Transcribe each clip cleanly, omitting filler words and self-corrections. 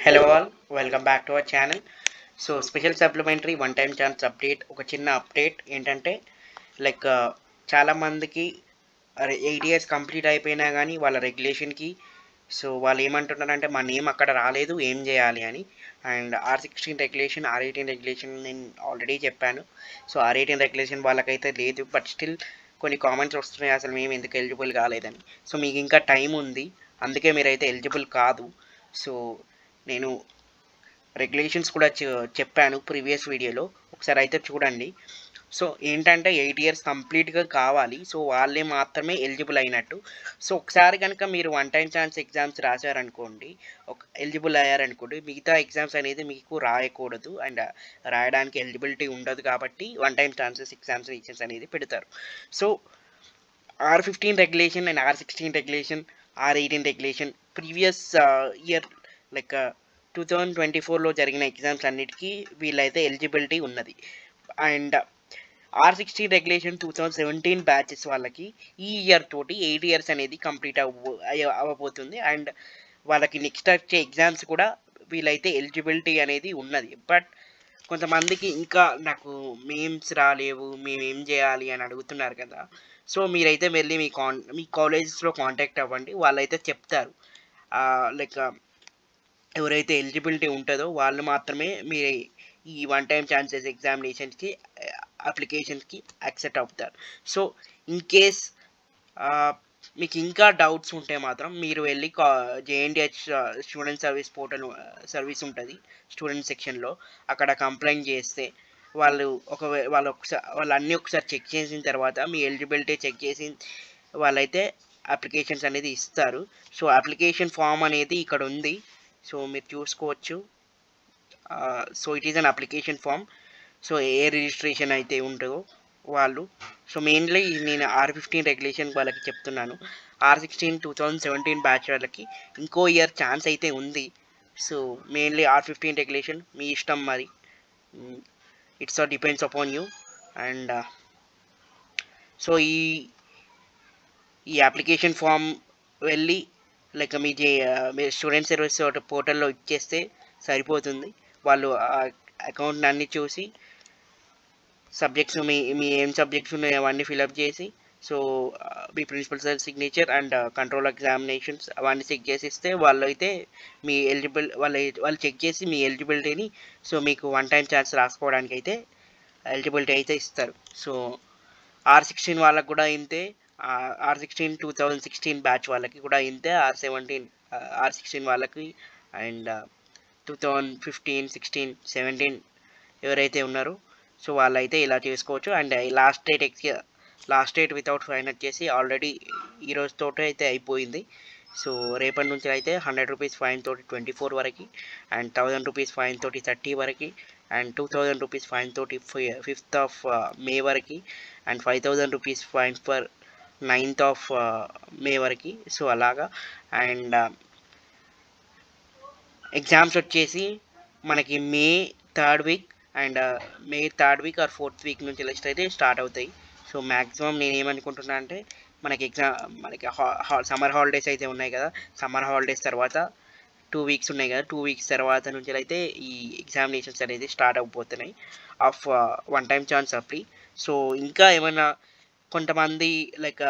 Hello all, welcome back to our channel. So special supplementary one time chance update, ఒక చిన్న update ఏంటంటే like చాలా మందికి 8 years complete అయిపోయినా కానీ వాళ్ళ రెగ్యులేషన్కి సో వాళ్ళు ఏమంటున్నారంటే మా నేమ్ అక్కడ రాలేదు, ఏం చేయాలి అని. And R16 regulation, R18 regulation నేను ఆల్రెడీ చెప్పాను. సో R18 రెగ్యులేషన్ వాళ్ళకైతే లేదు, బట్ స్టిల్ కొన్ని కామెంట్స్ వస్తున్నాయి అసలు మేము ఎందుకు ఎలిజిబుల్ కాలేదని. సో మీకు ఇంకా టైం ఉంది, అందుకే మీరైతే ఎలిజిబుల్ కాదు. సో నేను రెగ్యులేషన్స్ కూడా చెప్పాను ప్రీవియస్ వీడియోలో, ఒకసారి అయితే చూడండి. సో ఏంటంటే 8 years కంప్లీట్గా కావాలి, సో వాళ్ళే మాత్రమే ఎలిజిబుల్ అయినట్టు. సో ఒకసారి కనుక మీరు వన్ టైం ఛాన్స్ ఎగ్జామ్స్ రాశారనుకోండి, ఒక ఎలిజిబుల్ అయ్యారనుకోండి, మిగతా ఎగ్జామ్స్ అనేది మీకు రాయకూడదు అండ్ రాయడానికి ఎలిజిబిలిటీ ఉండదు. కాబట్టి వన్ టైం ఛాన్సెస్ ఎగ్జామ్స్ అనేది పెడతారు. So R15 regulation and R16 regulation, R18 regulation previous year like 2024లో జరిగిన ఎగ్జామ్స్ అన్నిటికీ వీళ్ళైతే ఎలిజిబిలిటీ ఉన్నది. అండ్ R16 రెగ్యులేషన్ 2017 బ్యాచెస్ వాళ్ళకి ఈ ఇయర్ తోటి 8 years అనేది కంప్లీట్ అవ్వబోతుంది. అండ్ వాళ్ళకి నెక్స్ట్ వచ్చే ఎగ్జామ్స్ కూడా వీళ్ళైతే ఎలిజిబిలిటీ అనేది ఉన్నది. బట్ కొంతమందికి ఇంకా నాకు మేమ్స్ రాలేవు, మేము ఏం చేయాలి అని అడుగుతున్నారు కదా. సో మీరైతే వెళ్ళి మీ కాలేజెస్లో కాంటాక్ట్ అవ్వండి, వాళ్ళైతే చెప్తారు. లైక్ ఎవరైతే ఎలిజిబిలిటీ ఉంటుందో వాళ్ళు మాత్రమే మీరు ఈ వన్ టైం ఛాన్సెస్ ఎగ్జామినేషన్స్కి అప్లికేషన్స్కి యాక్సెప్ట్ అవుతారు. సో ఇన్ కేస్ మీకు ఇంకా డౌట్స్ ఉంటే మాత్రం మీరు వెళ్ళి JNTH student service portal service ఉంటుంది స్టూడెంట్ సెక్షన్లో, అక్కడ కంప్లైంట్ చేస్తే వాళ్ళు అన్నీ ఒకసారి చెక్ చేసిన తర్వాత మీ ఎలిజిబిలిటీ చెక్ చేసి వాళ్ళైతే అప్లికేషన్స్ అనేది ఇస్తారు. సో అప్లికేషన్ ఫామ్ అనేది ఇక్కడ ఉంది, సో మీరు చూసుకోవచ్చు. So it is an application form. So ఏ రిజిస్ట్రేషన్ అయితే ఉంటుందో వాళ్ళు, సో మెయిన్లీ నేను R15 రెగ్యులేషన్ వాళ్ళకి చెప్తున్నాను. R16 2017 బ్యాచ్ వాళ్ళకి ఇంకో ఇయర్ ఛాన్స్ అయితే ఉంది. సో మెయిన్లీ R15 రెగ్యులేషన్ మీ ఇష్టం, మరి it's depends upon you. And so ఈ అప్లికేషన్ ఫామ్ వెళ్ళి లైక్ మీ స్టూడెంట్ సర్వీస్ పోర్టల్లో ఇచ్చేస్తే సరిపోతుంది. వాళ్ళు అకౌంట్ని అన్నీ చూసి సబ్జెక్ట్స్ మీ ఏం సబ్జెక్ట్స్ ఉన్నాయో అవన్నీ ఫిలప్ చేసి, సో మీ principal sir signature and control examinations అవన్నీ చెక్ చేసి ఇస్తే వాళ్ళు అయితే మీ వాళ్ళు చెక్ చేసి మీ ఎలిజిబిలిటీని, సో మీకు వన్ టైం ఛాన్స్ రాసుకోవడానికి అయితే ఎలిజిబిలిటీ అయితే ఇస్తారు. సో R16 వాళ్ళకి కూడా ఇంతే, R16 2016 బ్యాచ్ వాళ్ళకి కూడా ఇంతే, R16 వాళ్ళకి అండ్ 2015, 16, 17 ఎవరైతే ఉన్నారో సో వాళ్ళైతే ఇలా చేసుకోవచ్చు. And last date without fine వచ్చేసి ఆల్రెడీ ఈరోజుతో అయితే అయిపోయింది. సో రేపటి నుంచి అయితే 100 రూపీస్ ఫైన్ తోటి 24 వరకు, అండ్ 1000 రూపీస్ ఫైన్ తోటి 30 వరకు, అండ్ 2000 రూపీస్ ఫైన్ తోటి 5th మే వరకు, and 5000 rupees fine for 9th మే వరకు. సో అలాగా. అండ్ ఎగ్జామ్స్ వచ్చేసి మనకి మే 3rd week and May 3rd week or 4th week నుంచి లిస్ట్ అయితే స్టార్ట్ అవుతాయి. సో మ్యాక్సిమం నేను ఏమనుకుంటున్నా అంటే మనకి సమ్మర్ హాలిడేస్ అయితే ఉన్నాయి కదా, సమ్మర్ హాలిడేస్ తర్వాత 2 weeks ఉన్నాయి కదా, 2 weeks తర్వాత నుంచి అయితే ఈ ఎగ్జామినేషన్స్ అనేది స్టార్ట్ అయిపోతున్నాయి of one time chance అప్లీ. So ఇంకా ఏమైనా కొంతమంది లైక్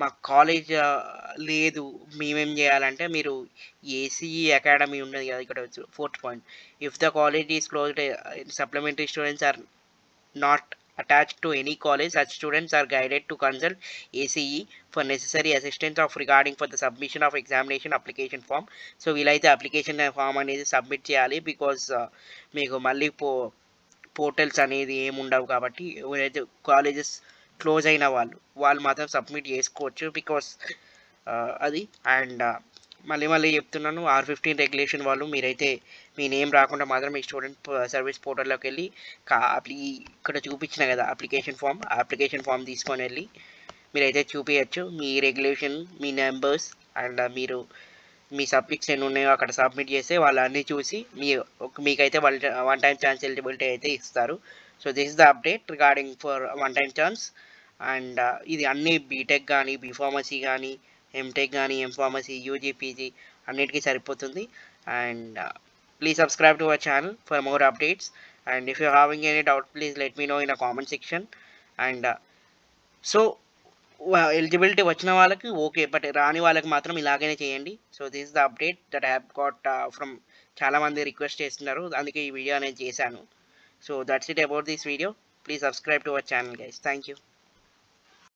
మా కాలేజ్ లేదు మేమేం చేయాలంటే, మీరు ACE అకాడమీ ఉన్నది కదా ఇక్కడ 4th point, if the college is closed supplementary students are not attached to any college, such students are guided to consult ACE for necessary assistance of regarding for the submission of examination application form. So వీలైతే application form అనేది submit చేయాలి, because మీకు మళ్ళీ portals అనేది ఏమి ఉండవు. కాబట్టి ఎవరైతే కాలేజెస్ క్లోజ్ అయిన వాళ్ళు మాత్రం సబ్మిట్ చేసుకోవచ్చు, బికాస్ అది. అండ్ మళ్ళీ చెప్తున్నాను, R15 రెగ్యులేషన్ వాళ్ళు మీరైతే మీ నేమ్ రాకుండా మాత్రం మీ స్టూడెంట్ సర్వీస్ పోర్టల్లోకి వెళ్ళి ఇక్కడ చూపించిన కదా అప్లికేషన్ ఫామ్ తీసుకొని వెళ్ళి మీరైతే చూపించచ్చు మీ రెగ్యులేషన్, మీ నెంబర్స్ అండ్ మీ సబ్జెక్ట్స్ ఎన్ని ఉన్నాయో అక్కడ సబ్మిట్ చేస్తే వాళ్ళు అన్నీ చూసి మీకైతే వన్ టైం ఛాన్స్ ఎలిజిబిలిటీ అయితే ఇస్తారు. So this is the update regarding for one time chance. And ఇది అన్ని బీటెక్ కానీ, బీఫార్మసీ కానీ, ఎంటెక్ కానీ, ఎంఫార్మసీ, UG, PG అన్నిటికీ సరిపోతుంది. And please subscribe to our channel for more updates, and if you're having any doubt, please let me know in a comment section. And so eligibility వచ్చిన వాళ్ళకి okay, but రాని వాళ్ళకి మాత్రం ఇలాగనే చేయండి. So this is the update that I have got from చాలామంది request చేస్తున్నారు, అందుకే ఈ వీడియో అనేది చేశాను. So that's it about this video. Please subscribe to our channel guys. Thank you.